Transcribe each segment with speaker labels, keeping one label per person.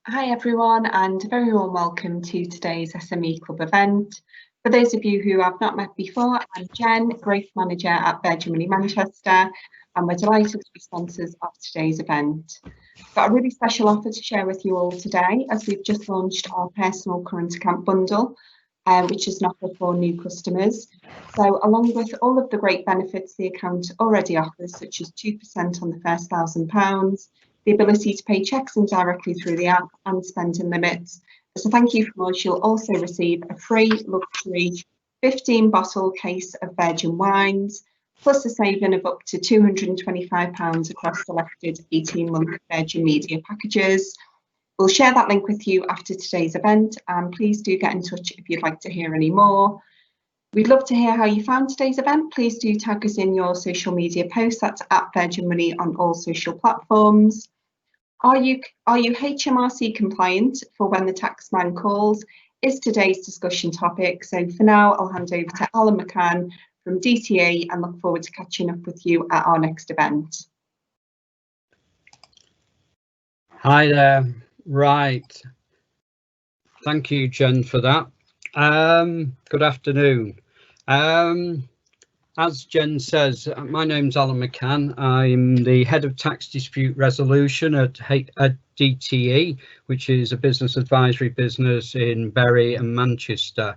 Speaker 1: Hi everyone, and a very warm welcome to today's SME Club event. For those of you who have not met before, I'm Jen, Growth Manager at Virgin Money Manchester, and we're delighted to be sponsors of today's event. Got a really special offer to share with you all today, as we've just launched our personal current account bundle, which is an offer for new customers. So along with all of the great benefits the account already offers, such as 2% on the first £1,000, the ability to pay checks in directly through the app and spending limits. As a thank you from us, you'll also receive a free luxury 15-bottle case of Virgin wines, plus a saving of up to £225 across selected 18-month Virgin Media packages. We'll share that link with you after today's event, and please do get in touch if you'd like to hear any more. We'd love to hear how you found today's event. Please do tag us in your social media posts. That's at Virgin Money on all social platforms. Are you HMRC compliant for when the taxman calls? Is today's discussion topic. So for now, I'll hand over to Alan McCann from DTA and look forward to catching up with you at our next event.
Speaker 2: Hi there. Right. Thank you, Jen, for that. Good afternoon. As Jen says, my name's Alan McCann. I'm the Head of Tax Dispute Resolution at DTE, which is a business advisory business in Bury and Manchester.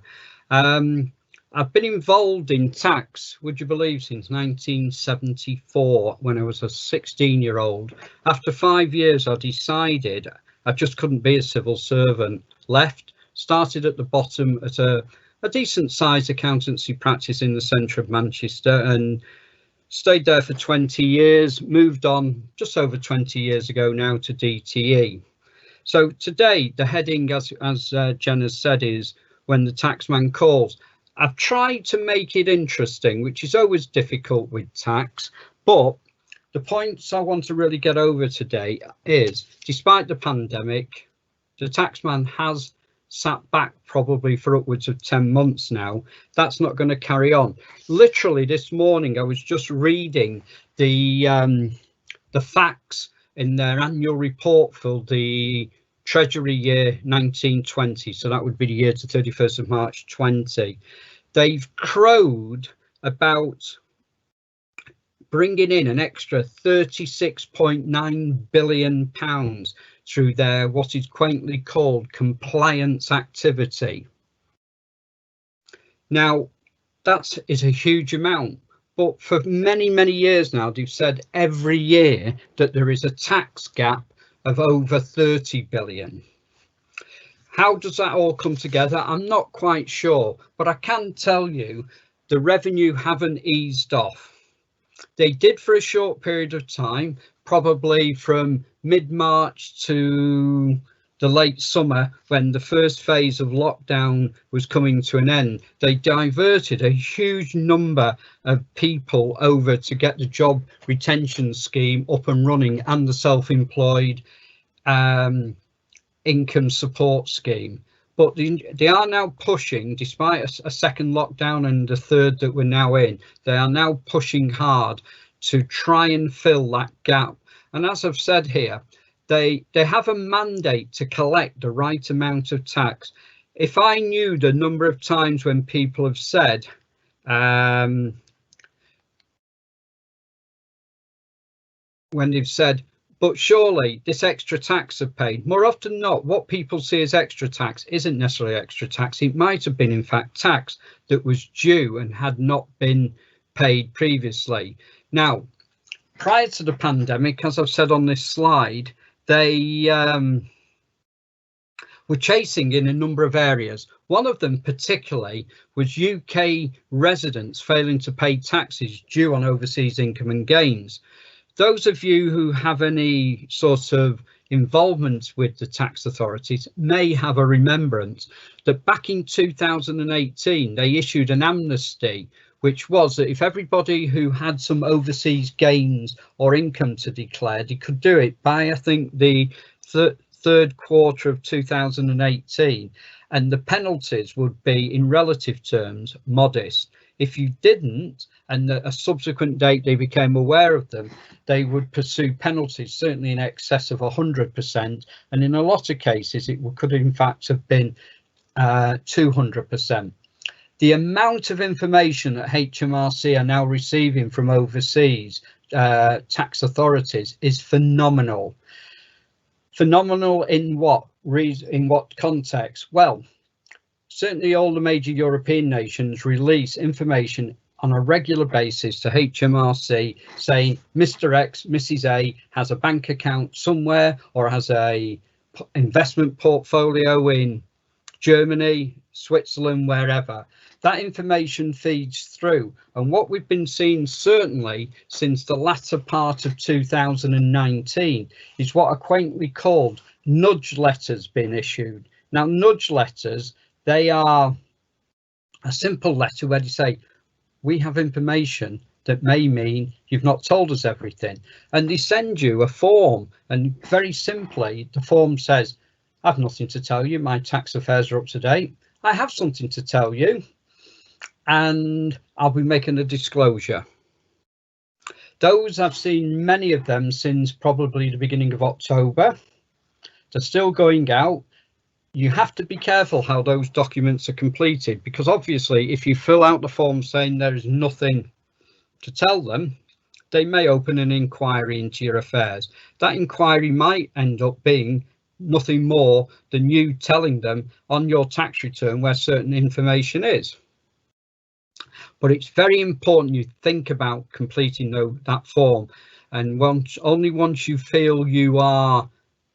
Speaker 2: I've been involved in tax, would you believe, since 1974, when I was a 16-year-old. After 5 years, I decided I just couldn't be a civil servant. Left, started at the bottom at a decent sized accountancy practice in the centre of Manchester and stayed there for 20 years, moved on just over 20 years ago now to DTE. So today the heading, as Jen has said, is when the taxman calls. I've tried to make it interesting, which is always difficult with tax, but the points I want to really get over today is, despite the pandemic, the taxman has sat back probably for upwards of 10 months now. That's not going to carry on. Literally this morning I was just reading the facts in their annual report for the Treasury year 1920, so that would be the year to 31st of March 20. They've crowed about bringing in an extra £36.9 billion through their what is quaintly called compliance activity. Now, that is a huge amount, but for many, many years now, they've said every year that there is a tax gap of over 30 billion. How does that all come together? I'm not quite sure, but I can tell you the revenue haven't eased off. They did for a short period of time, probably from mid-March to the late summer, when the first phase of lockdown was coming to an end. They diverted a huge number of people over to get the job retention scheme up and running and the self-employed income support scheme. But they are now pushing, despite a second lockdown and a third that we're now in, they are now pushing hard to try and fill that gap. And as I've said here, they have a mandate to collect the right amount of tax. If I knew the number of times when people have said, when they've said, but surely this extra tax are paid. More often than not, what people see as extra tax isn't necessarily extra tax. It might have been, in fact, tax that was due and had not been paid previously. Now, prior to the pandemic, as I've said on this slide, they were chasing in a number of areas. One of them particularly was UK residents failing to pay taxes due on overseas income and gains. Those of you who have any sort of involvement with the tax authorities may have a remembrance that back in 2018 they issued an amnesty, which was that if everybody who had some overseas gains or income to declare, they could do it by, I think, the third quarter of 2018. and the penalties would be, in relative terms, modest. If you didn't, and at a subsequent date they became aware of them, they would pursue penalties certainly in excess of 100%, and in a lot of cases it could in fact have been 200%. The amount of information that HMRC are now receiving from overseas tax authorities is phenomenal. Phenomenal in what reason, in what context? Well, certainly all the major European nations release information on a regular basis to HMRC saying Mr. X, Mrs. A has a bank account somewhere or has a investment portfolio in Germany, Switzerland, wherever. That information feeds through, and what we've been seeing certainly since the latter part of 2019 is what are quaintly called nudge letters being issued. Now, nudge letters, they are a simple letter where you say, we have information that may mean you've not told us everything, and they send you a form, and very simply the form says, I've nothing to tell you, my tax affairs are up to date. I have something to tell you, and I'll be making a disclosure. Those, I've seen many of them since probably the beginning of October. They're still going out. You have to be careful how those documents are completed, because obviously if you fill out the form saying there is nothing to tell them, they may open an inquiry into your affairs. That inquiry might end up being nothing more than you telling them on your tax return where certain information is. But it's very important you think about completing that form, and only once you feel you are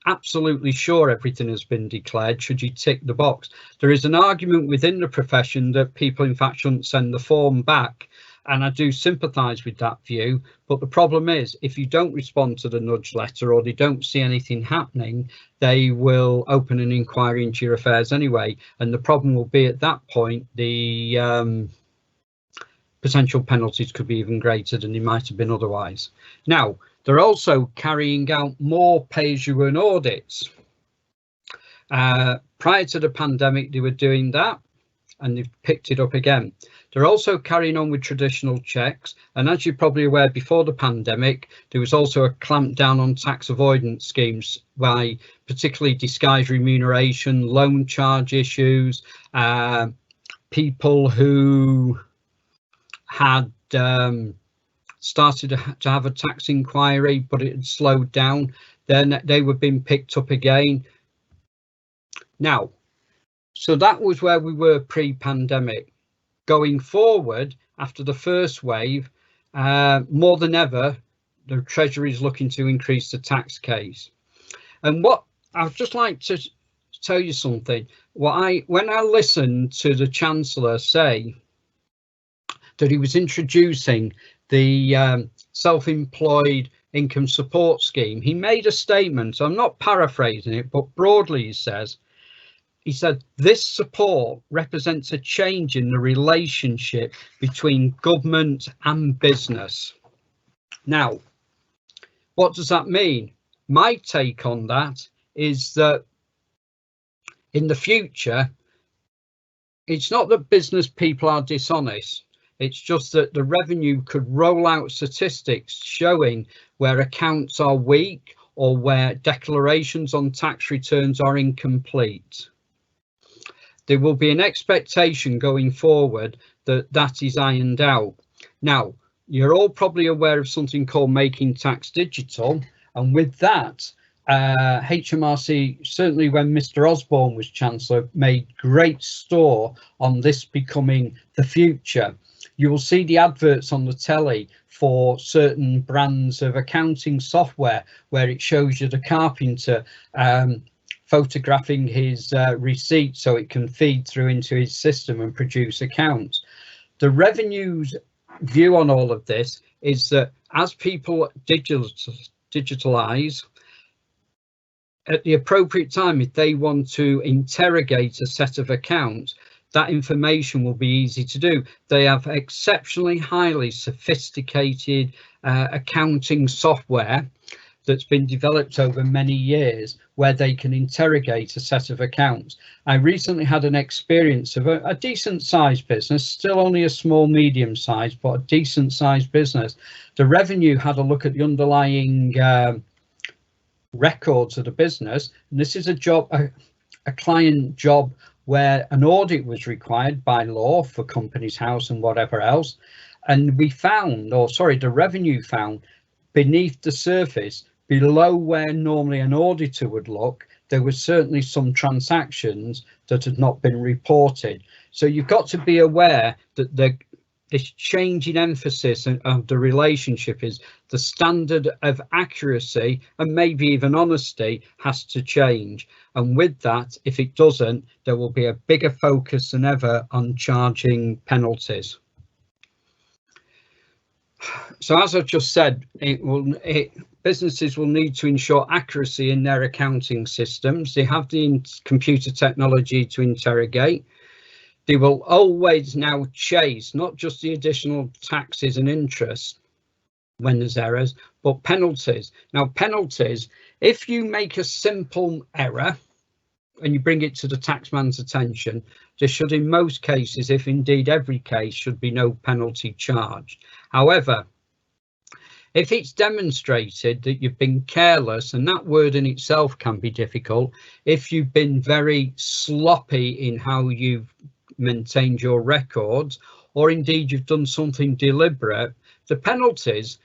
Speaker 2: absolutely sure everything has been declared should you tick the box. There is an argument within the profession that people in fact shouldn't send the form back, and I do sympathise with that view, but the problem is if you don't respond to the nudge letter or they don't see anything happening, they will open an inquiry into your affairs anyway, and the problem will be at that point the potential penalties could be even greater than they might have been otherwise. Now, they're also carrying out more pay-as-you-earn audits. Prior to the pandemic, they were doing that, and they've picked it up again. They're also carrying on with traditional checks, and as you're probably aware, before the pandemic, there was also a clamp down on tax avoidance schemes by particularly disguised remuneration, loan charge issues, people who had started to have a tax inquiry, but it had slowed down. Then they were being picked up again. Now, so that was where we were pre-pandemic. Going forward, after the first wave, more than ever, the Treasury is looking to increase the tax case. And what I'd just like to tell you something. When I listened to the Chancellor say that he was introducing the self-employed income support scheme, he made a statement. I'm not paraphrasing it, but broadly he said this support represents a change in the relationship between government and business. Now, what does that mean? My take on that is that in the future, it's not that business people are dishonest. It's just that the revenue could roll out statistics showing where accounts are weak or where declarations on tax returns are incomplete. There will be an expectation going forward that that is ironed out. Now, you're all probably aware of something called Making Tax Digital, and with that, HMRC, certainly when Mr. Osborne was Chancellor, made great store on this becoming the future. You will see the adverts on the telly for certain brands of accounting software where it shows you the carpenter photographing his receipt so it can feed through into his system and produce accounts. The revenue's view on all of this is that as people digitalize, at the appropriate time, if they want to interrogate a set of accounts, that information will be easy to do. They have exceptionally highly sophisticated accounting software that's been developed over many years where they can interrogate a set of accounts. I recently had an experience of a decent sized business, still only a small medium size, but a decent sized business. The revenue had a look at the underlying records of the business, and this is a client job where an audit was required by law for Companies House and whatever else. And we found, or sorry, the revenue found beneath the surface, below where normally an auditor would look, there was certainly some transactions that had not been reported. So you've got to be aware that this change in emphasis of the relationship is the standard of accuracy and maybe even honesty has to change. And with that, if it doesn't, there will be a bigger focus than ever on charging penalties. So as I've just said, businesses will need to ensure accuracy in their accounting systems. They have the computer technology to interrogate. They will always now chase not just the additional taxes and interest when there's errors, but penalties. Now, penalties, if you make a simple error and you bring it to the taxman's attention, there should, in most cases, if indeed every case, should be no penalty charged. However, if it's demonstrated that you've been careless, and that word in itself can be difficult, if you've been very sloppy in how you've maintained your records, or indeed you've done something deliberate, the penalties,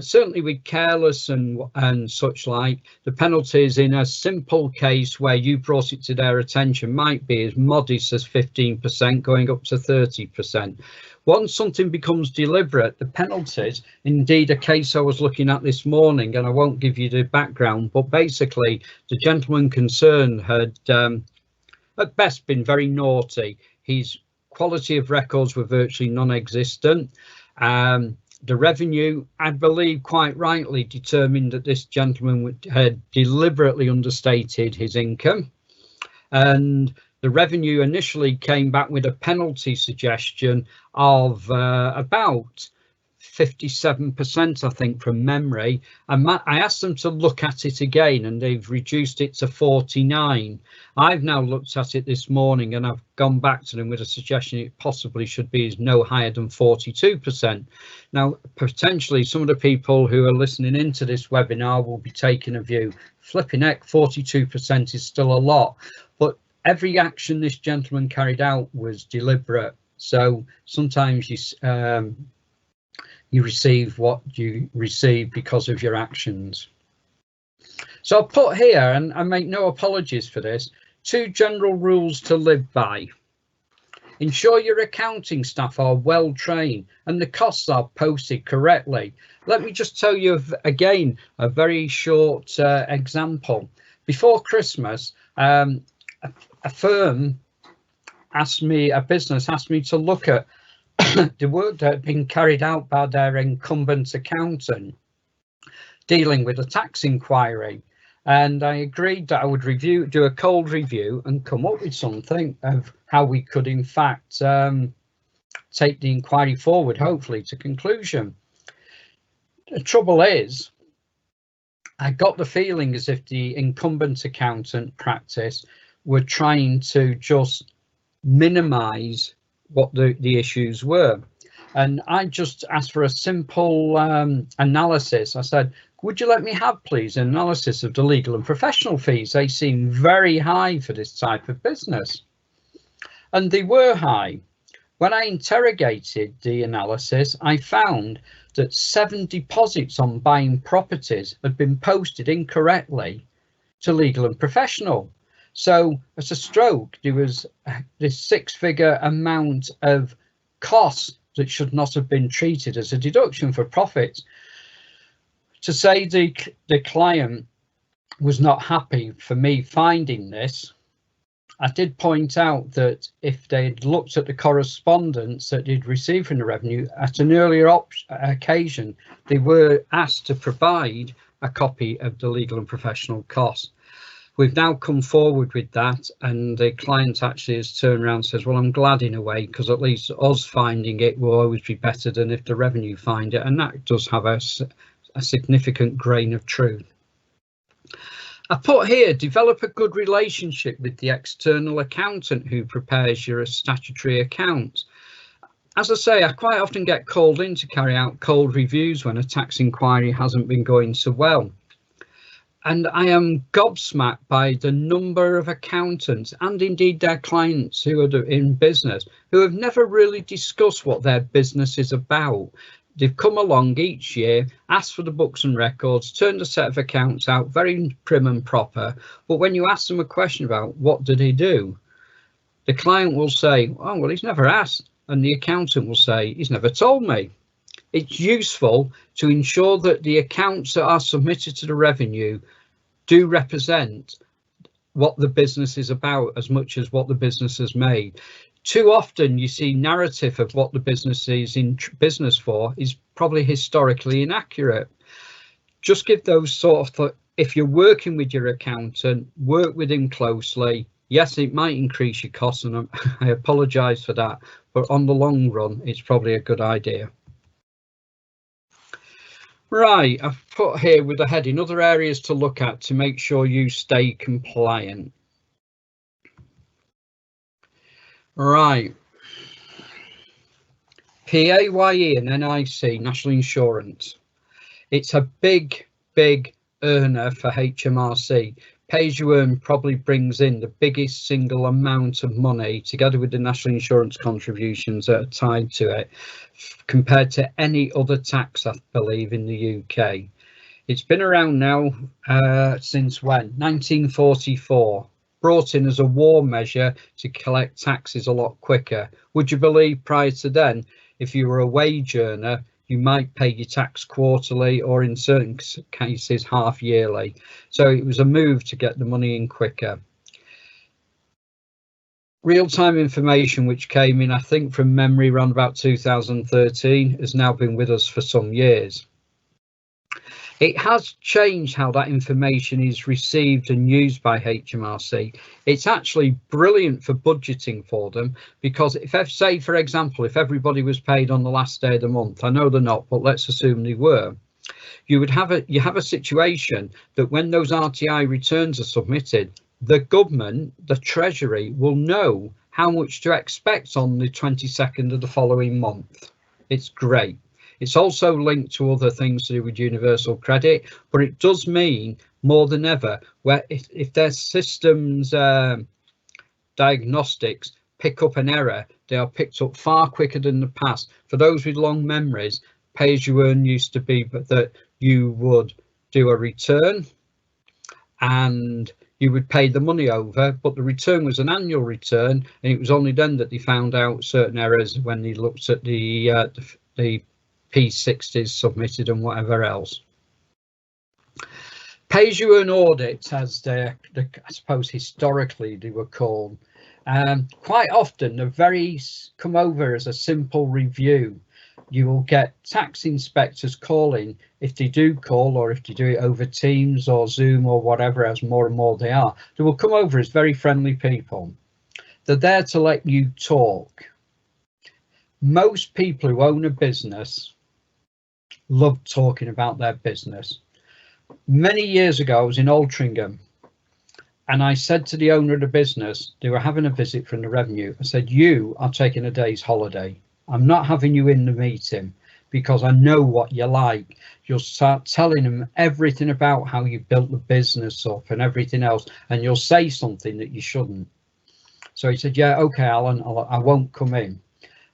Speaker 2: certainly with careless and such like, the penalties in a simple case where you brought it to their attention might be as modest as 15% going up to 30%. Once something becomes deliberate, the penalties, indeed a case I was looking at this morning, and I won't give you the background, but basically the gentleman concerned had at best been very naughty. His quality of records were virtually non-existent. The revenue, I believe quite rightly, determined that this gentleman had deliberately understated his income, and the revenue initially came back with a penalty suggestion of about 57%, I think, from memory. And I asked them to look at it again, and they've reduced it to 49. I've now looked at it this morning, and I've gone back to them with a suggestion it possibly should be no higher than 42%. Now, potentially some of the people who are listening into this webinar will be taking a view, flipping heck, 42% is still a lot. But every action this gentleman carried out was deliberate. So sometimes you receive what you receive because of your actions. So I'll put here, and I make no apologies for this, 2 general rules to live by. Ensure your accounting staff are well trained and the costs are posted correctly. Let me just tell you again a very short example. Before Christmas, a business asked me to look at the work that had been carried out by their incumbent accountant dealing with a tax inquiry, and I agreed that I would do a cold review and come up with something of how we could in fact take the inquiry forward, hopefully to conclusion. The trouble is, I got the feeling as if the incumbent accountant practice were trying to just minimize what the issues were, and I just asked for a simple analysis. I said, would you let me have please an analysis of the legal and professional fees? They seem very high for this type of business, and they were high. When I interrogated the analysis, I found that 7 deposits on buying properties had been posted incorrectly to legal and professional. So at a stroke, there was this 6-figure amount of costs that should not have been treated as a deduction for profits. To say the client was not happy for me finding this, I did point out that if they'd looked at the correspondence that they'd received from the revenue at an earlier occasion, they were asked to provide a copy of the legal and professional costs. We've now come forward with that, and the client actually has turned around and says, well, I'm glad in a way, because at least us finding it will always be better than if the revenue find it. And that does have a significant grain of truth. I put here, develop a good relationship with the external accountant who prepares your statutory accounts. As I say, I quite often get called in to carry out cold reviews when a tax inquiry hasn't been going so well. And I am gobsmacked by the number of accountants and indeed their clients who are in business who have never really discussed what their business is about. They've come along each year, asked for the books and records, turned a set of accounts out very prim and proper. But when you ask them a question about what did he do, the client will say, oh, well, he's never asked. And the accountant will say, he's never told me. It's useful to ensure that the accounts that are submitted to the revenue do represent what the business is about as much as what the business has made. Too often you see narrative of what the business is in business for is probably historically inaccurate. Just give those sort of, if you're working with your accountant, work with him closely. Yes, it might increase your costs, and I apologise for that, but on the long run, it's probably a good idea. Right, I've put here with a heading, other areas to look at to make sure you stay compliant. Right, PAYE and NIC, National Insurance. It's a big earner for HMRC. Pay as you earn probably brings in the biggest single amount of money, together with the national insurance contributions that are tied to it, compared to any other tax, I believe, in the UK. It's been around now since when? 1944. Brought in as a war measure to collect taxes a lot quicker. Would you believe prior to then, if you were a wage earner, you might pay your tax quarterly or in certain cases half yearly. So it was a move to get the money in quicker. Real-time information, which came in, I think from memory around about 2013, has now been with us for some years. It has changed how that information is received and used by HMRC. It's actually brilliant for budgeting for them, because if, say, for example, if everybody was paid on the last day of the month, I know they're not, but let's assume they were, you have a situation that when those RTI returns are submitted, the government, the Treasury, will know how much to expect on the 22nd of the following month. It's great. It's also linked to other things to do with universal credit, but it does mean more than ever, where if their systems diagnostics pick up an error, they are picked up far quicker than the past. For those with long memories, pay as you earn used to be but that you would do a return and you would pay the money over, but the return was an annual return, and it was only then that they found out certain errors when they looked at the P60s submitted and whatever else. Pay as you earn audits, as I suppose historically they were called, quite often they're come over as a simple review. You will get tax inspectors calling, if they do call, or if they do it over Teams or Zoom or whatever, as more and more they will come over as very friendly people. They're there to let you talk. Most people who own a business love talking about their business. Many years ago, I was in Altrincham, and I said to the owner of the business, they were having a visit from the revenue, I said, you are taking a day's holiday. I'm not having you in the meeting because I know what you're like. You'll start telling them everything about how you built the business up and everything else, and you'll say something that you shouldn't. So he said, yeah, okay, Alan, I won't come in.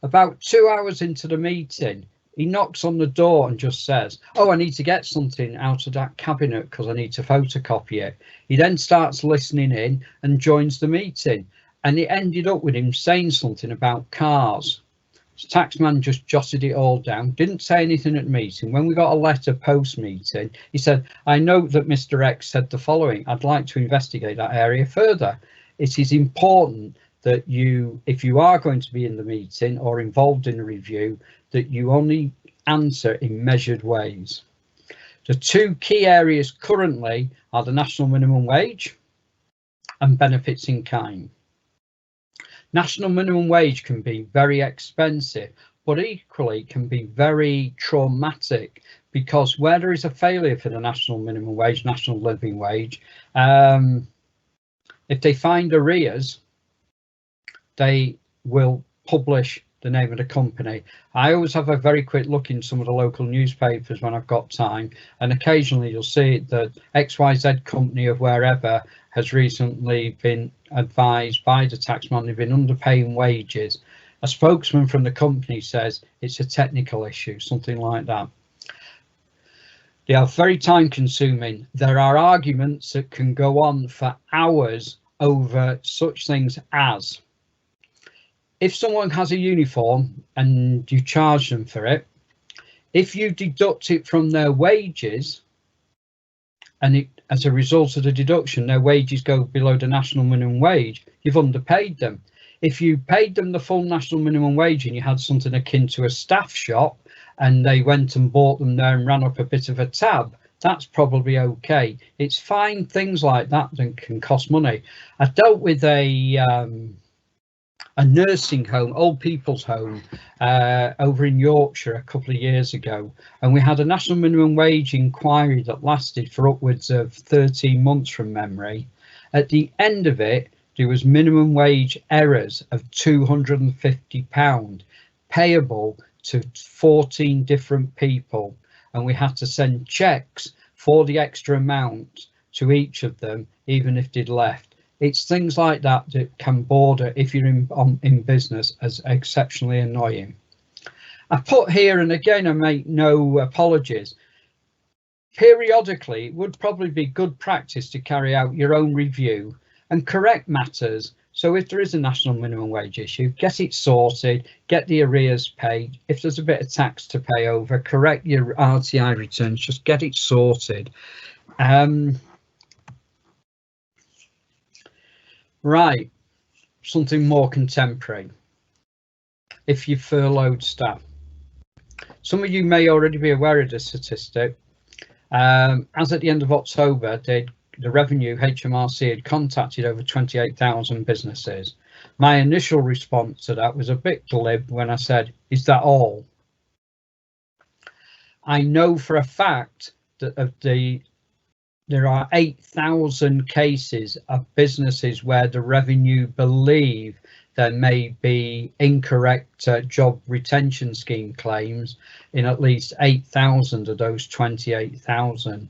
Speaker 2: About 2 hours into the meeting, he knocks on the door and just says, oh, I need to get something out of that cabinet because I need to photocopy it. He then starts listening in and joins the meeting, and it ended up with him saying something about cars. So Taxman just jotted it all down, didn't say anything at the meeting. When we got a letter post meeting, he said, I know that Mr. X said the following, I'd like to investigate that area further. It is important that you, if you are going to be in the meeting or involved in a review, that you only answer in measured ways. The two key areas currently are the national minimum wage and benefits in kind. National minimum wage can be very expensive, but equally can be very traumatic, because where there is a failure for the national minimum wage, national living wage, if they find arrears, they will publish the name of the company. I always have a very quick look in some of the local newspapers when I've got time, and occasionally you'll see that XYZ company of wherever has recently been advised by the taxman they've been underpaying wages. A spokesman from the company says it's a technical issue, something like that. They are very time consuming. There are arguments that can go on for hours over such things as, if someone has a uniform and you charge them for it, if you deduct it from their wages and as a result of the deduction, their wages go below the national minimum wage, you've underpaid them. If you paid them the full national minimum wage and you had something akin to a staff shop and they went and bought them there and ran up a bit of a tab, that's probably okay. It's fine things like that that can cost money. I dealt with a nursing home, old people's home, over in Yorkshire a couple of years ago, and we had a national minimum wage inquiry that lasted for upwards of 13 months from memory. At the end of it, there was minimum wage errors of £250 payable to 14 different people, and we had to send checks for the extra amount to each of them, even if they'd left. It's things like that that can border, if you're in business, as exceptionally annoying. I put here, and again I make no apologies, periodically it would probably be good practice to carry out your own review and correct matters. So if there is a national minimum wage issue, get it sorted, get the arrears paid. If there's a bit of tax to pay over, correct your RTI returns, just get it sorted. Right, something more contemporary. If you furloughed staff, some of you may already be aware of this statistic. As at the end of October, the revenue HMRC had contacted over 28,000 businesses. My initial response to that was a bit glib when I said, is that all? I know for a fact that there are 8,000 cases of businesses where the revenue believe there may be incorrect job retention scheme claims in at least 8,000 of those 28,000.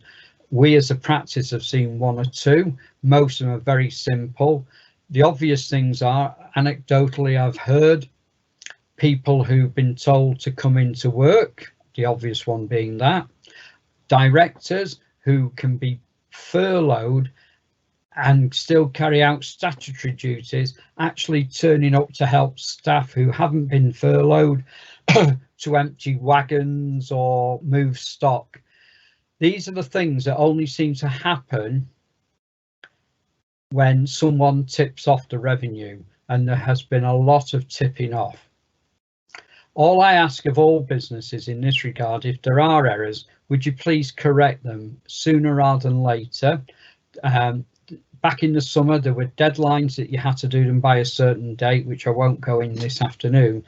Speaker 2: We as a practice have seen one or two. Most of them are very simple. The obvious things are, anecdotally, I've heard people who've been told to come into work, the obvious one being that, directors who can be furloughed and still carry out statutory duties, actually turning up to help staff who haven't been furloughed to empty wagons or move stock. These are the things that only seem to happen when someone tips off the revenue, and there has been a lot of tipping off. All I ask of all businesses in this regard, if there are errors, would you please correct them sooner rather than later? Back in the summer, there were deadlines that you had to do them by a certain date, which I won't go in this afternoon,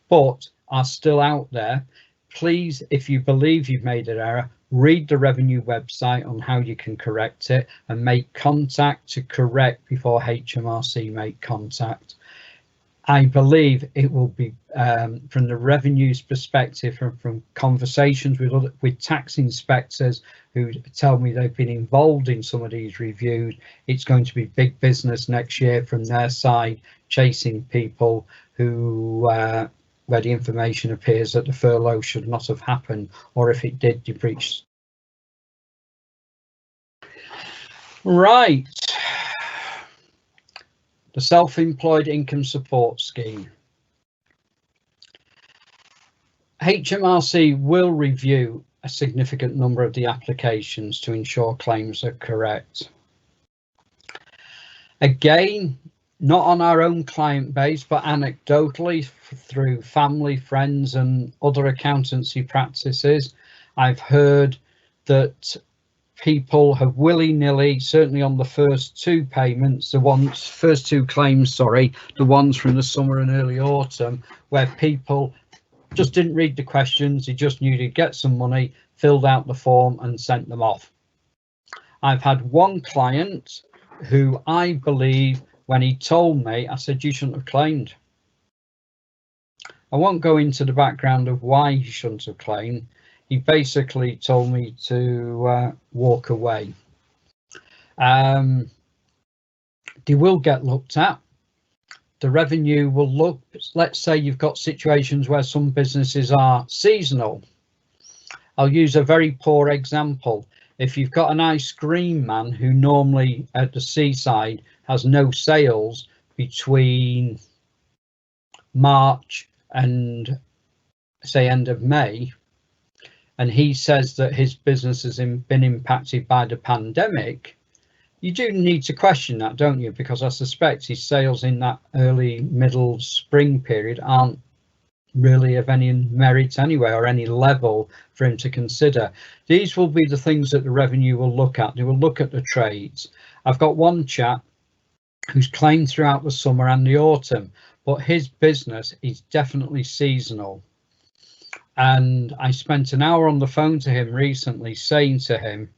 Speaker 2: but are still out there. Please, if you believe you've made an error, read the revenue website on how you can correct it and make contact to correct before HMRC make contact. I believe it will be, from the revenue's perspective, from conversations with tax inspectors who tell me they've been involved in some of these reviews, it's going to be big business next year from their side, chasing people who where the information appears that the furlough should not have happened, or if it did, they breached. Right. The Self-Employed Income Support Scheme. HMRC will review a significant number of the applications to ensure claims are correct. Again, not on our own client base, but anecdotally through family, friends and other accountancy practices, I've heard that people have willy-nilly, certainly on the first two payments, first two claims, sorry, the ones from the summer and early autumn, where people just didn't read the questions. He just knew he'd get some money, filled out the form and sent them off. I've had one client who I believe, when he told me, I said, you shouldn't have claimed. I won't go into the background of why he shouldn't have claimed. He basically told me to walk away. They will get looked at. The revenue will look, let's say you've got situations where some businesses are seasonal. I'll use a very poor example. If you've got an ice cream man who normally at the seaside has no sales between March and say end of May, and he says that his business has been impacted by the pandemic, you do need to question that, don't you? Because I suspect his sales in that early middle spring period aren't really of any merit anyway, or any level for him to consider. These will be the things that the revenue will look at. They will look at the trades. I've got one chap who's claimed throughout the summer and the autumn, but his business is definitely seasonal. And I spent an hour on the phone to him recently saying to him,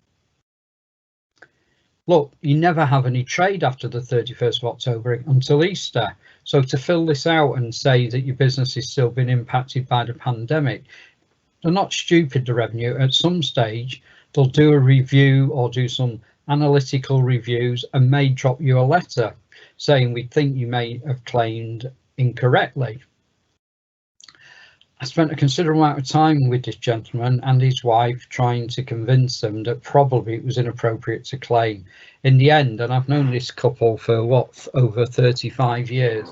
Speaker 2: look, you never have any trade after the 31st of October until Easter. So to fill this out and say that your business is still been impacted by the pandemic, they're not stupid, the revenue. At some stage, they'll do a review or do some analytical reviews and may drop you a letter saying we think you may have claimed incorrectly. I spent a considerable amount of time with this gentleman and his wife trying to convince them that probably it was inappropriate to claim. In the end, and I've known this couple for what, over 35 years,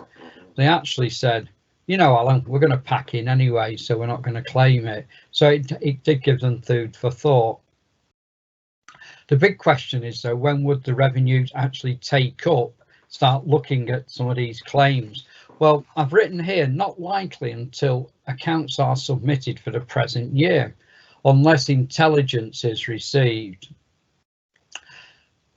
Speaker 2: they actually said, you know, Alan, we're going to pack in anyway, so we're not going to claim it. So it did give them food for thought. The big question is, though, when would the revenues actually take up, start looking at some of these claims? Well, I've written here, not likely until accounts are submitted for the present year, unless intelligence is received.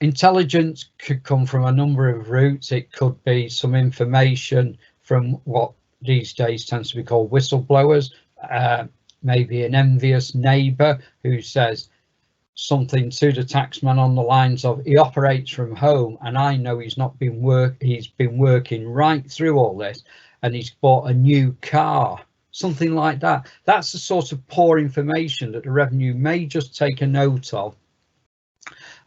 Speaker 2: Intelligence could come from a number of routes. It could be some information from what these days tends to be called whistleblowers, maybe an envious neighbour who says something to the taxman on the lines of, he operates from home and I know he's been working right through all this and he's bought a new car, something like that. That's the sort of poor information that the revenue may just take a note of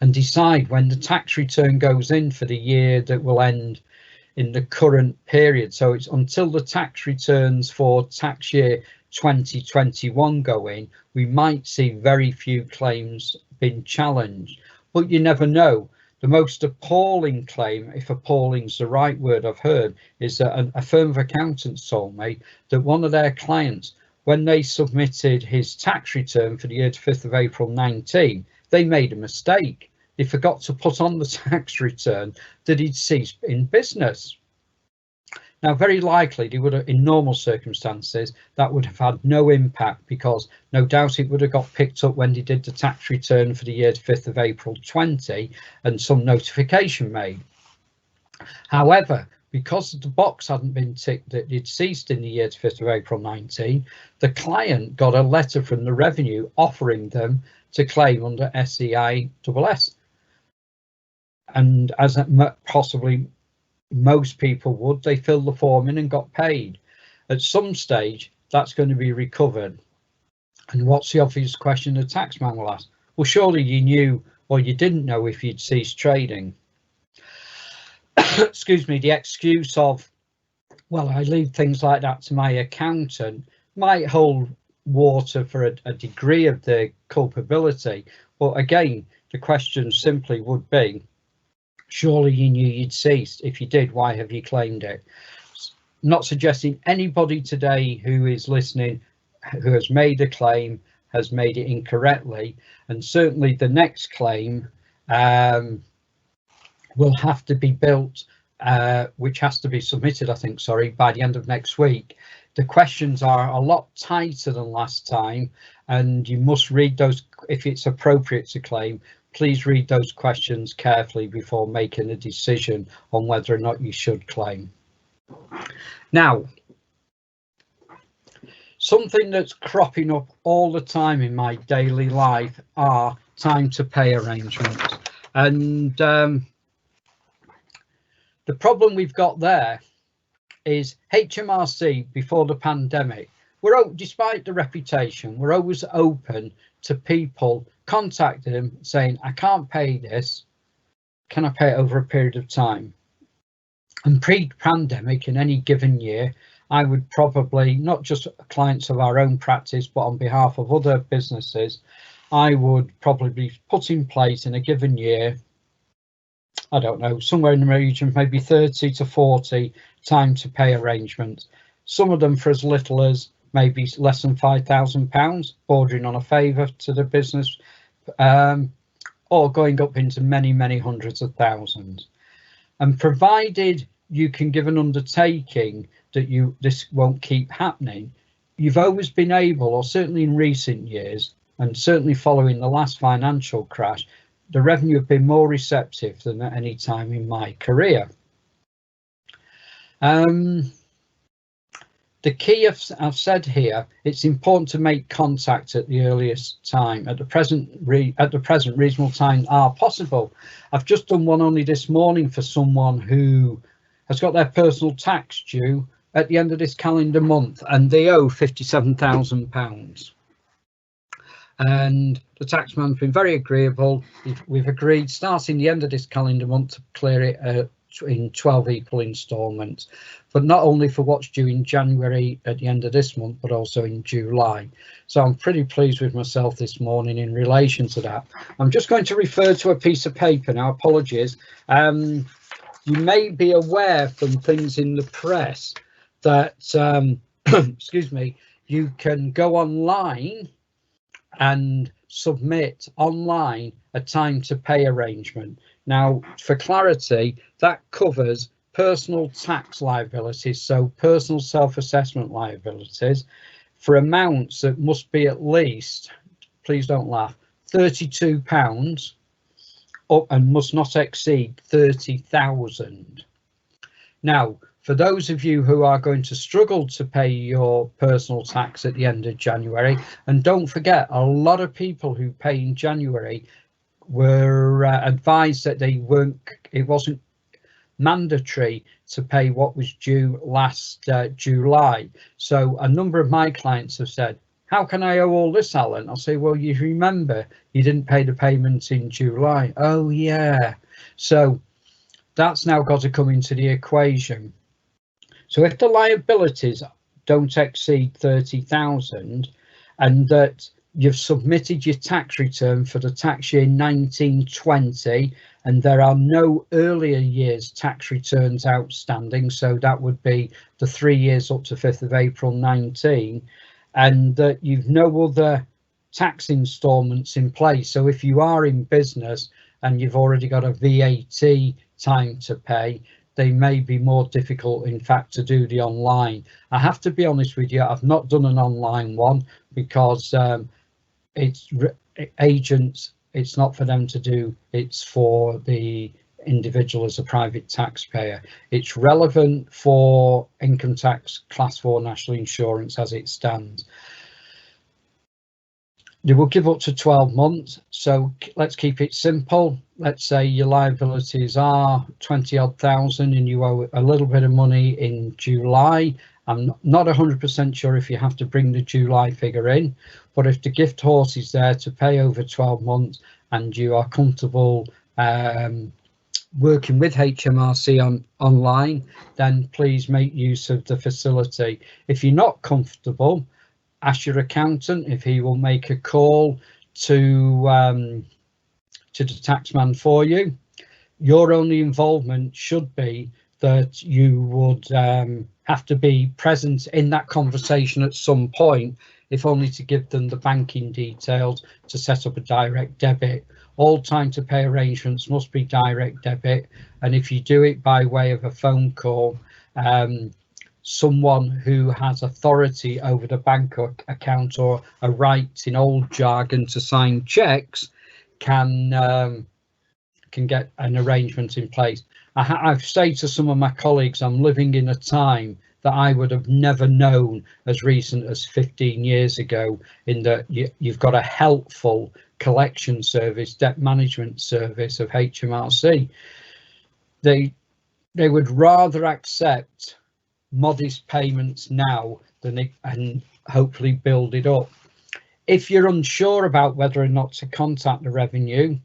Speaker 2: and decide when the tax return goes in for the year that will end in the current period. So it's until the tax returns for tax year 2021 go in, we might see very few claims being challenged, but you never know. The most appalling claim, if appalling's the right word I've heard, is that a firm of accountants told me that one of their clients, when they submitted his tax return for the year to 5th of April 19, they made a mistake. They forgot to put on the tax return that he'd ceased in business. Now, very likely they would have, in normal circumstances, that would have had no impact because no doubt it would have got picked up when they did the tax return for the year to 5th of April 20 and some notification made. However, because the box hadn't been ticked that it ceased in the year to 5th of April 19, the client got a letter from the revenue offering them to claim under SEISS. And as possibly most people would, they filled the form in and got paid. At some stage, that's going to be recovered. And what's the obvious question the taxman will ask? Well, surely you knew or you didn't know if you'd ceased trading. Excuse me, the excuse of, well, I leave things like that to my accountant might hold water for a degree of the culpability. But again, the question simply would be, surely you knew you'd ceased. If you did, why have you claimed it? I'm not suggesting anybody today who is listening who has made a claim has made it incorrectly, and certainly the next claim will have to be built, which has to be submitted, I think, sorry, by the end of next week. The questions are a lot tighter than last time, and you must read those. If it's appropriate to claim, please read those questions carefully before making a decision on whether or not you should claim. Now, Something that's cropping up all the time in my daily life are time to pay arrangements. And the problem we've got there is HMRC before the pandemic. Despite the reputation, we're always open to people contacting them saying, I can't pay this. Can I pay it over a period of time? And pre-pandemic, in any given year, I would probably, not just clients of our own practice, but on behalf of other businesses, I would probably put in place in a given year, I don't know, somewhere in the region of maybe 30 to 40 time to pay arrangements. Some of them for as little as maybe less than £5,000, bordering on a favour to the business, or going up into many, many hundreds of thousands. And provided you can give an undertaking that this won't keep happening, you've always been able, or certainly in recent years, and certainly following the last financial crash, the revenue have been more receptive than at any time in my career. The key I've said here, it's important to make contact at the earliest time. At the present, reasonable times are possible. I've just done one only this morning for someone who has got their personal tax due at the end of this calendar month, and they owe £57,000. And the taxman's been very agreeable. We've agreed starting the end of this calendar month to clear it in 12 equal instalments, but not only for what's due in January at the end of this month, but also in July. So I'm pretty pleased with myself this morning in relation to that. I'm just going to refer to a piece of paper now. Apologies. You may be aware from things in the press that excuse me, you can go online and submit online a time to pay arrangement. Now, for clarity, that covers personal tax liabilities, so personal self-assessment liabilities, for amounts that must be at least, please don't laugh, £32 up and must not exceed 30,000. Now, for those of you who are going to struggle to pay your personal tax at the end of January, and don't forget, a lot of people who pay in January were advised that it wasn't mandatory to pay what was due last July. So a number of my clients have said, how can I owe all this, Alan? I'll say, well, you remember you didn't pay the payment in July. Oh yeah. So that's now got to come into the equation. So if the liabilities don't exceed 30,000 and that you've submitted your tax return for the tax year 1920 and there are no earlier years tax returns outstanding, so that would be the 3 years up to 5th of April 19, and that you've no other tax instalments in place. So if you are in business and you've already got a VAT time to pay, they may be more difficult, in fact, to do the online. I have to be honest with you, I've not done an online one because it's agents, it's not for them to do, it's for the individual as a private taxpayer. It's relevant for income tax, class 4 national insurance as it stands. They will give up to 12 months, so let's keep it simple. Let's say your liabilities are 20 odd thousand and you owe a little bit of money in July. I'm not 100% sure if you have to bring the July figure in, but if the gift horse is there to pay over 12 months and you are comfortable working with HMRC online, then please make use of the facility. If you're not comfortable, ask your accountant if he will make a call to the taxman for you. Your only involvement should be that you would have to be present in that conversation at some point, if only to give them the banking details to set up a direct debit. All time to pay arrangements must be direct debit, and if you do it by way of a phone call, someone who has authority over the bank account, or a right in old jargon to sign checks, can get an arrangement in place. I've said to some of my colleagues, I'm living in a time that I would have never known as recent as 15 years ago, in that you've got a helpful collection service, debt management service of HMRC. They would rather accept modest payments now than and hopefully build it up. If you're unsure about whether or not to contact the revenue,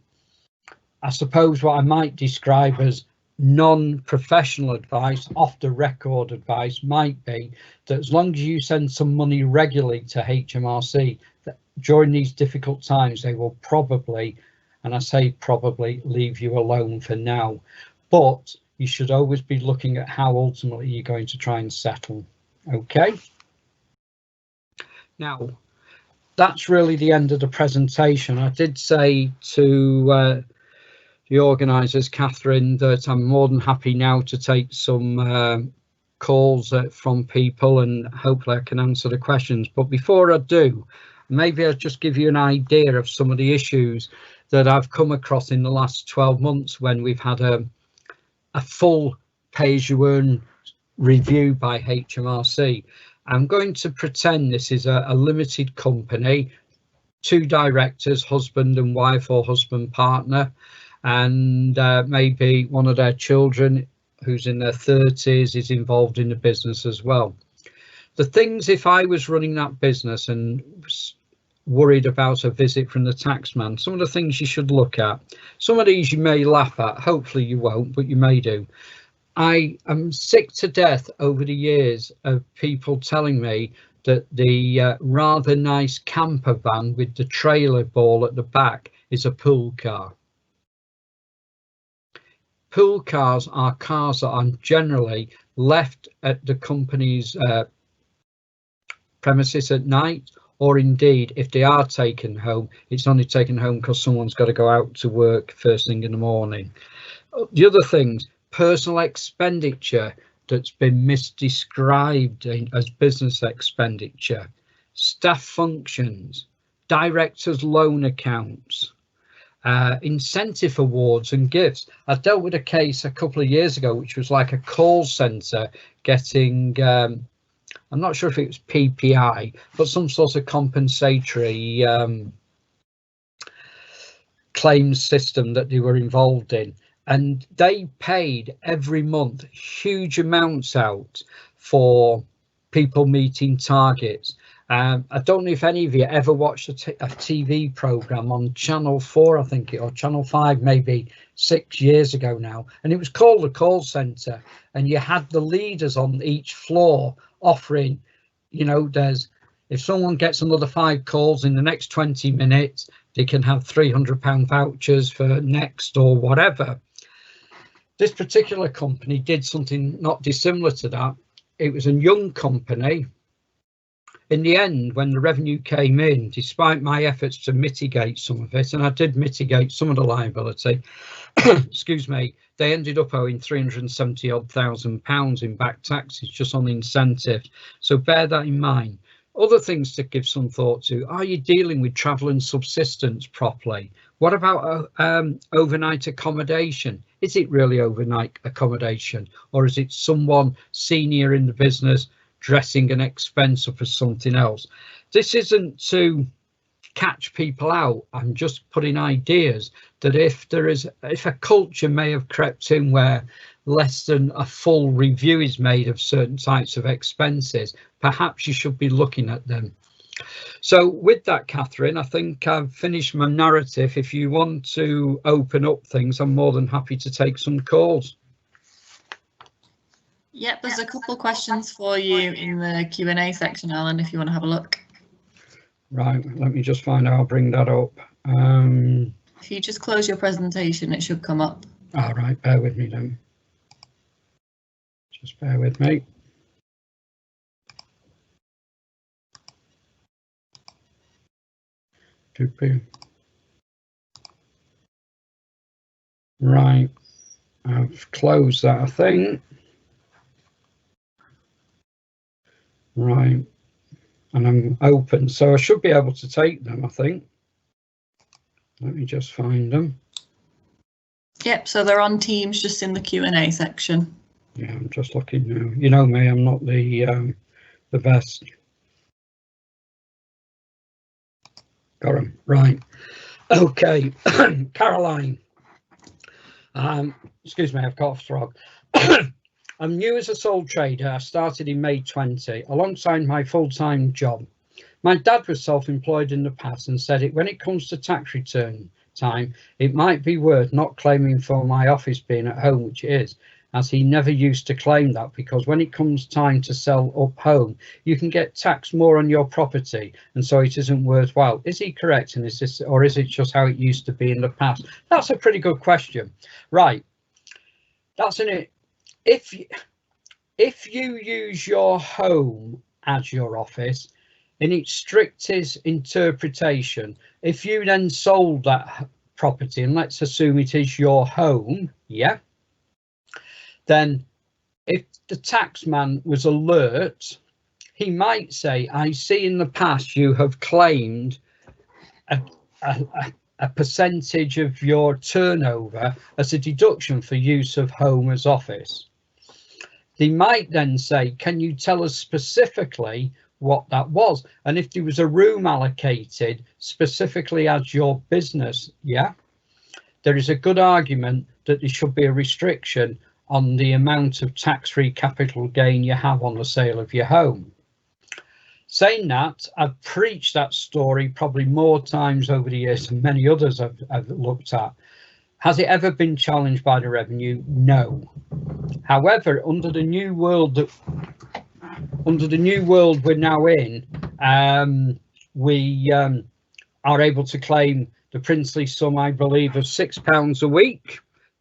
Speaker 2: I suppose what I might describe as non-professional advice, off the record advice, might be that as long as you send some money regularly to HMRC, that during these difficult times, they will probably, and I say probably, leave you alone for now. But you should always be looking at how ultimately you're going to try and settle. Okay. Now, that's really the end of the presentation. I did say to the organisers, Catherine, that I'm more than happy now to take some calls from people, and hopefully I can answer the questions. But before I do, maybe I'll just give you an idea of some of the issues that I've come across in the last 12 months when we've had a full pay-as-you-earn review by HMRC. I'm going to pretend this is a limited company, 2 directors, husband and wife or husband partner, and maybe one of their children who's in their 30s is involved in the business as well. The things, if I was running that business and was worried about a visit from the taxman, some of the things you should look at. Some of these you may laugh at, hopefully you won't, but you may do. I am sick to death over the years of people telling me that the rather nice camper van with the trailer ball at the back is a pool car. Pool cars are cars that are generally left at the company's premises at night, or indeed, if they are taken home, it's only taken home because someone's got to go out to work first thing in the morning. The other things, personal expenditure that's been misdescribed as business expenditure, staff functions, directors' loan accounts, incentive awards and gifts. I dealt with a case a couple of years ago, which was like a call centre getting, I'm not sure if it was PPI, but some sort of compensatory claims system that they were involved in. And they paid every month huge amounts out for people meeting targets. I don't know if any of you ever watched a TV program on Channel 4, I think, or Channel 5, maybe 6 years ago now. And it was called the call centre. And you had the leaders on each floor offering, you know, if someone gets another 5 calls in the next 20 minutes, they can have £300 vouchers for Next or whatever. This particular company did something not dissimilar to that. It was a young company. In the end, when the revenue came in, despite my efforts to mitigate some of it, and I did mitigate some of the liability, excuse me, they ended up owing £370,000 in back taxes just on incentives. So bear that in mind. Other things to give some thought to: are you dealing with travel and subsistence properly? What about overnight accommodation? Is it really overnight accommodation, or is it someone senior in the business dressing an expense up as something else? This isn't to catch people out. I'm just putting ideas that if a culture may have crept in where less than a full review is made of certain types of expenses, perhaps you should be looking at them. So with that, Catherine, I think I've finished my narrative. If you want to open up things, I'm more than happy to take some calls.
Speaker 3: Yep, there's a couple of questions for you in the Q&A section, Alan, if you want to have a look.
Speaker 2: Right, let me just find out. I'll bring that up.
Speaker 3: If you just close your presentation, it should come up.
Speaker 2: All right, bear with me then. Just bear with me. Right, I've closed that, I think. Right, and I'm open, so I should be able to take them, I think. Let me just find them.
Speaker 3: Yep, so they're on Teams, just in the Q&A section.
Speaker 2: Yeah, I'm just looking now. You know me, I'm not the best. Got 'em right. Okay, Caroline. Excuse me, I've got a frog. I'm new as a sole trader. I started in May 20 alongside my full-time job. My dad was self-employed in the past and said when it comes to tax return time, it might be worth not claiming for my office being at home, which it is, as he never used to claim that, because when it comes time to sell up home, you can get taxed more on your property, and so it isn't worthwhile. Is he correct? And is this, or is it just how it used to be in the past? That's a pretty good question. Right, that's in it. If you use your home as your office, in its strictest interpretation, if you then sold that property, and let's assume it is your home, yeah, then if the taxman was alert, he might say, I see in the past you have claimed a percentage of your turnover as a deduction for use of home as office. They might then say, can you tell us specifically what that was? And if there was a room allocated specifically as your business, yeah, there is a good argument that there should be a restriction on the amount of tax-free capital gain you have on the sale of your home. Saying that, I've preached that story probably more times over the years than many others I've looked at. Has it ever been challenged by the revenue? No. However, under the new world we're now in, we are able to claim the princely sum, I believe, of £6 a week,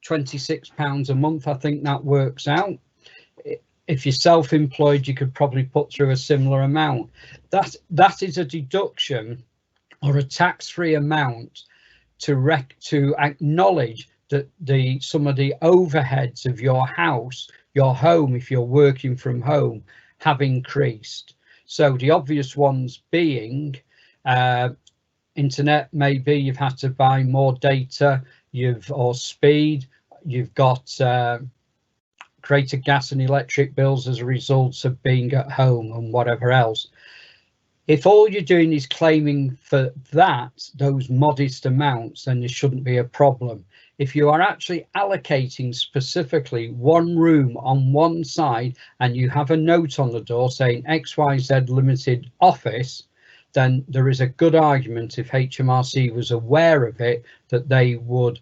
Speaker 2: £26 a month. I think that works out. If you're self-employed, you could probably put through a similar amount. That is a deduction or a tax-free amount to acknowledge that some of the overheads of your house, your home, if you're working from home, have increased. So the obvious ones being internet, maybe you've had to buy more data, or speed, you've got greater gas and electric bills as a result of being at home and whatever else. If all you're doing is claiming for those modest amounts, then there shouldn't be a problem. If you are actually allocating specifically one room on one side and you have a note on the door saying XYZ Limited Office, then there is a good argument, if HMRC was aware of it, that they would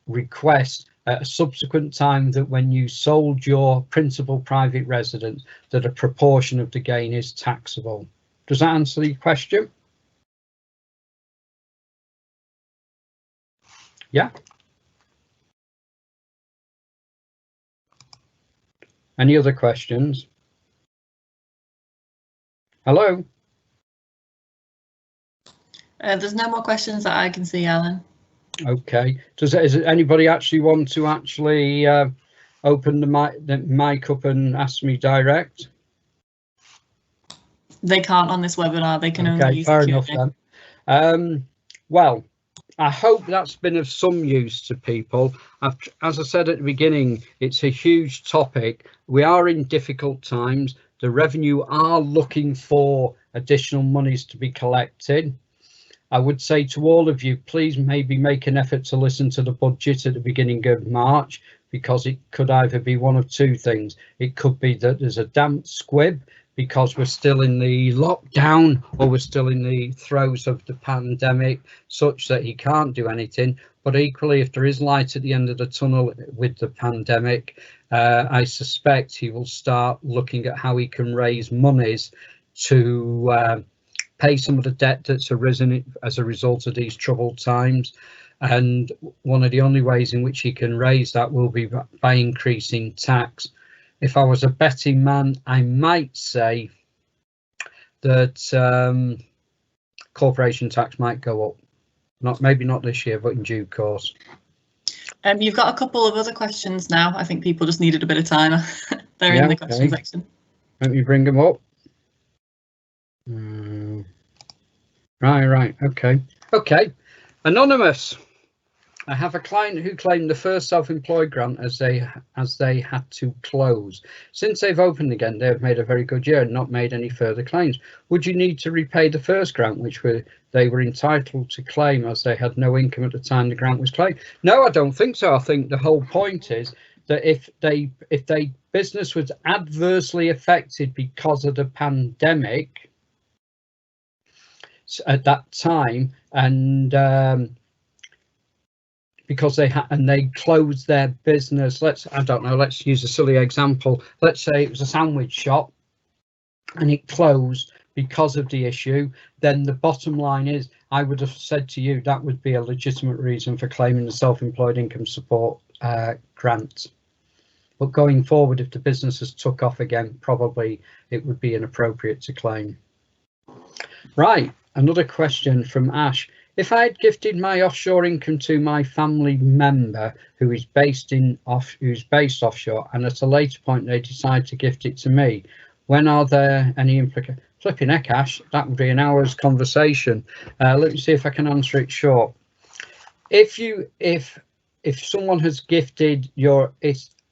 Speaker 2: request at a subsequent time that when you sold your principal private residence, that a proportion of the gain is taxable. Does that answer your question? Yeah. Any other questions? Hello?
Speaker 3: There's no more questions that I can see, Alan.
Speaker 2: Okay. Does anybody actually want to open the mic up and ask me direct?
Speaker 3: They can't on this webinar. They can only use
Speaker 2: fair
Speaker 3: the
Speaker 2: enough
Speaker 3: Q&A.
Speaker 2: then. Well, I hope that's been of some use to people. As I said at the beginning, it's a huge topic. We are in difficult times. The revenue are looking for additional monies to be collected. I would say to all of you, please maybe make an effort to listen to the budget at the beginning of March, because it could either be one of two things. It could be that there's a damp squib because we're still in the lockdown, or we're still in the throes of the pandemic, such that he can't do anything. But equally, if there is light at the end of the tunnel with the pandemic, I suspect he will start looking at how he can raise monies to pay some of the debt that's arisen as a result of these troubled times. And one of the only ways in which he can raise that will be by increasing tax. If I was a betting man, I might say that corporation tax might go up. Maybe not this year, but in due course.
Speaker 3: You've got a couple of other questions now. I think people just needed a bit of time. They're in the question section.
Speaker 2: Let me bring them up. Right. Okay. Anonymous. I have a client who claimed the first self-employed grant as they had to close. Since they've opened again, they have made a very good year and not made any further claims. Would you need to repay the first grant, which they were entitled to claim as they had no income at the time the grant was claimed? No, I don't think so. I think the whole point is that if they business was adversely affected because of the pandemic at that time, and because they closed their business, let's use a silly example. Let's say it was a sandwich shop and it closed because of the issue, then the bottom line is, I would have said to you that would be a legitimate reason for claiming the self-employed income support grant. But going forward, if the business has took off again, probably it would be inappropriate to claim. Right, another question from Ash. If I had gifted my offshore income to my family member who is based offshore, and at a later point they decide to gift it to me, when are there any implications? Flipping heck, Ash, that would be an hour's conversation. Let me see if I can answer it short. If someone has gifted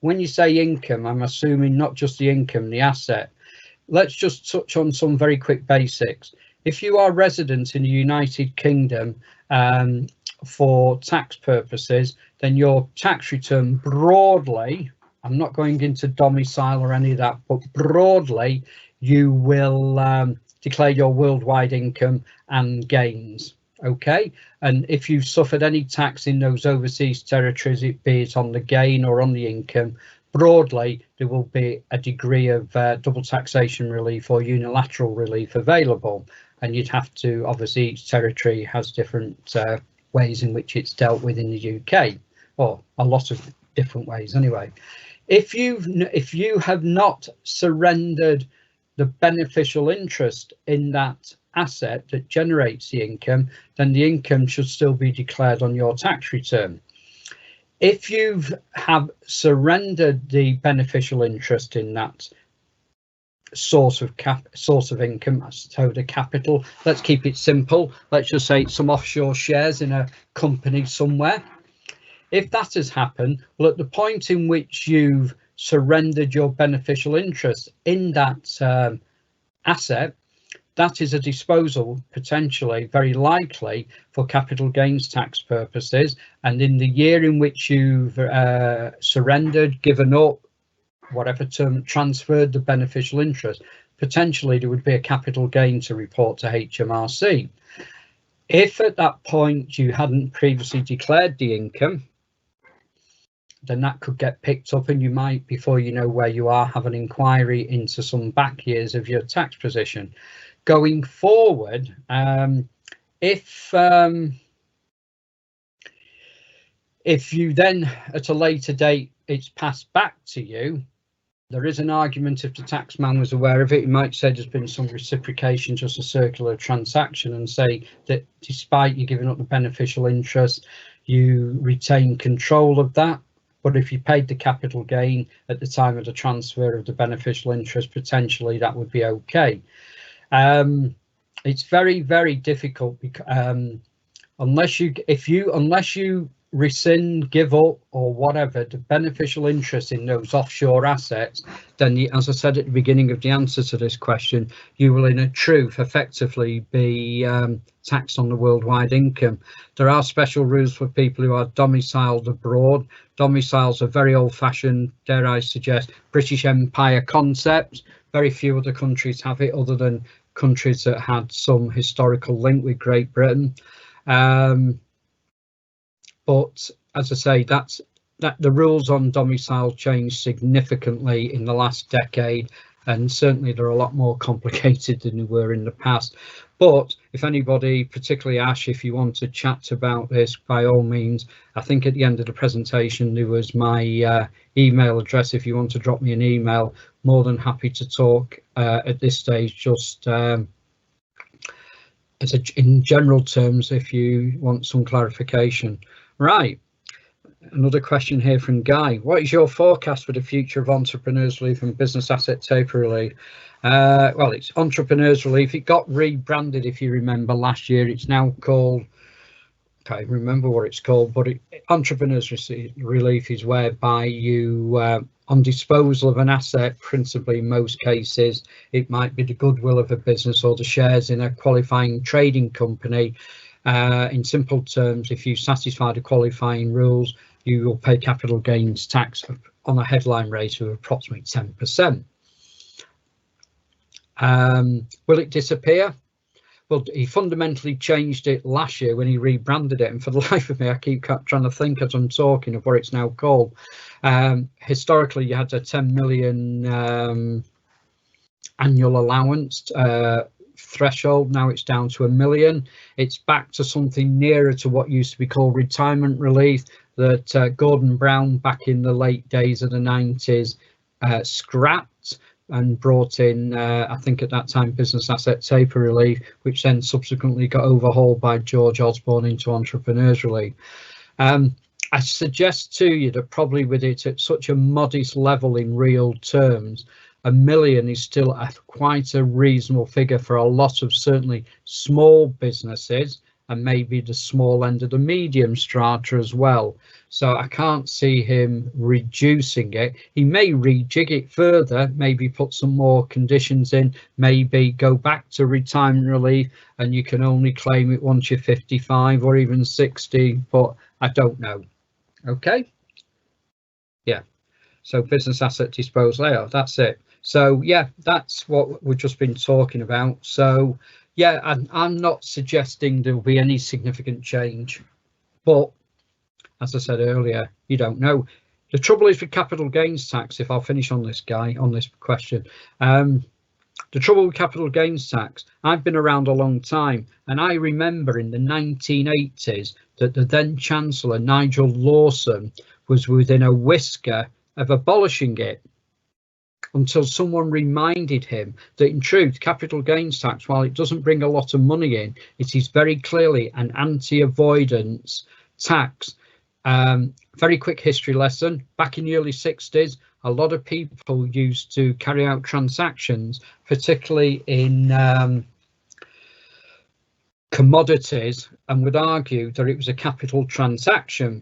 Speaker 2: when you say income, I'm assuming not just the income, the asset. Let's just touch on some very quick basics. If you are resident in the United Kingdom for tax purposes, then your tax return broadly, I'm not going into domicile or any of that, but broadly, you will declare your worldwide income and gains. Okay, and if you've suffered any tax in those overseas territories, be it on the gain or on the income, broadly there will be a degree of double taxation relief or unilateral relief available, and you'd have to, obviously each territory has different ways in which it's dealt with in the UK, or a lot of different ways anyway. If you have not surrendered the beneficial interest in that asset that generates the income, then the income should still be declared on your tax return. If you have surrendered the beneficial interest in that source of income, so the capital, let's keep it simple, let's just say some offshore shares in a company somewhere. If that has happened, well, at the point in which you've surrendered your beneficial interest in that asset, that is a disposal, potentially, very likely, for capital gains tax purposes. And in the year in which you've surrendered, given up, whatever term, transferred the beneficial interest, potentially there would be a capital gain to report to HMRC. If at that point you hadn't previously declared the income, then that could get picked up, and you might, before you know where you are, have an inquiry into some back years of your tax position. Going forward, if you then at a later date it's passed back to you, there is an argument, if the taxman was aware of it, he might say there's been some reciprocation, just a circular transaction, and say that despite you giving up the beneficial interest, you retain control of that. But if you paid the capital gain at the time of the transfer of the beneficial interest, potentially that would be okay. It's very, very difficult because unless you rescind, give up, or whatever the beneficial interest in those offshore assets, then as I said at the beginning of the answer to this question, you will in a truth effectively be taxed on the worldwide income. There are special rules for people who are domiciled abroad. Domiciles are very old-fashioned, dare I suggest, British Empire concept. Very few other countries have it, other than countries that had some historical link with Great Britain. But as I say, that the rules on domicile changed significantly in the last decade, and certainly they're a lot more complicated than they were in the past. But if anybody, particularly Ash, if you want to chat about this, by all means, I think at the end of the presentation there was my email address. If you want to drop me an email, more than happy to talk at this stage, just in general terms, if you want some clarification. Right, another question here from Guy. What is your forecast for the future of entrepreneurs relief and business asset taper relief? Well, it's entrepreneurs relief. It got rebranded, if you remember, last year. It's now called can't remember what it's called, but entrepreneurs relief is whereby you on disposal of an asset, principally in most cases it might be the goodwill of a business or the shares in a qualifying trading company. In simple terms, if you satisfy the qualifying rules, you will pay capital gains tax on a headline rate of approximately 10%. Will it disappear? Well, he fundamentally changed it last year when he rebranded it, and for the life of me, I keep trying to think as I'm talking of what it's now called. Historically, you had a 10 million annual allowance threshold. Now it's down to 1 million. It's back to something nearer to what used to be called retirement relief that Gordon Brown back in the late days of the 90s scrapped and brought in, I think at that time, business asset taper relief, which then subsequently got overhauled by George Osborne into entrepreneurs relief. I suggest to you that probably with it at such a modest level in real terms, 1 million is still quite a reasonable figure for a lot of certainly small businesses, and maybe the small end of the medium strata as well. So I can't see him reducing it. He may rejig it further, maybe put some more conditions in, maybe go back to retirement relief and you can only claim it once you're 55 or even 60, but I don't know. Okay. Yeah. So business asset disposal, that's it. So yeah, that's what we've just been talking about. So yeah, I'm not suggesting there'll be any significant change, but as I said earlier, you don't know. The trouble is with capital gains tax, if I'll finish on this question, the trouble with capital gains tax, I've been around a long time, and I remember in the 1980s that the then Chancellor, Nigel Lawson, was within a whisker of abolishing it, until someone reminded him that in truth, capital gains tax, while it doesn't bring a lot of money in, it is very clearly an anti-avoidance tax. Very quick history lesson. Back in the early 60s, a lot of people used to carry out transactions, particularly in commodities, and would argue that it was a capital transaction.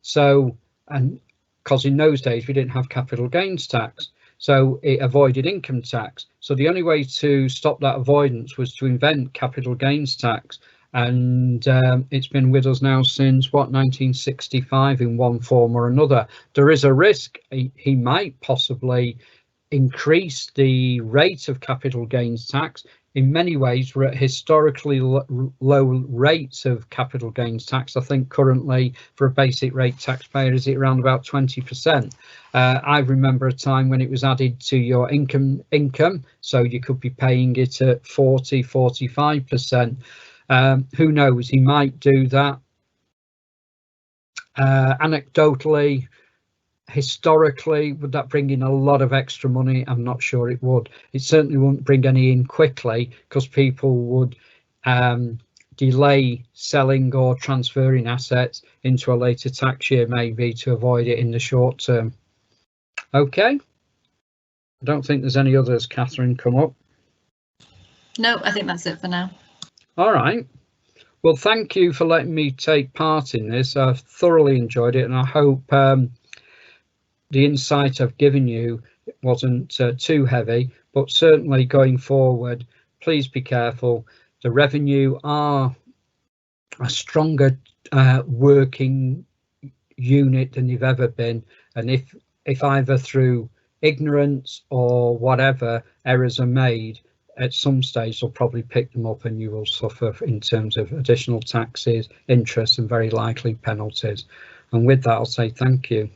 Speaker 2: So, and because in those days we didn't have capital gains tax, so it avoided income tax. So the only way to stop that avoidance was to invent capital gains tax. And it's been with us now since, what, 1965 in one form or another. There is a risk he might possibly increase the rate of capital gains tax. In many ways, we're at historically low rates of capital gains tax. I think currently for a basic rate taxpayer is it around about 20%. I remember a time when it was added to your income, so you could be paying it at 40, 45%. Who knows, he might do that. Anecdotally, historically, would that bring in a lot of extra money? I'm not sure it would. It certainly wouldn't bring any in quickly, because people would delay selling or transferring assets into a later tax year, maybe, to avoid it in the short term. Okay. I don't think there's any others, Catherine, come up.
Speaker 3: No, I think that's it for now. All
Speaker 2: right. Well, thank you for letting me take part in this. I've thoroughly enjoyed it, and I hope the insight I've given you wasn't too heavy, but certainly going forward, please be careful. The revenue are a stronger working unit than they've ever been, and if either through ignorance or whatever errors are made, at some stage they'll probably pick them up and you will suffer in terms of additional taxes, interest, and very likely penalties. And with that, I'll say thank you.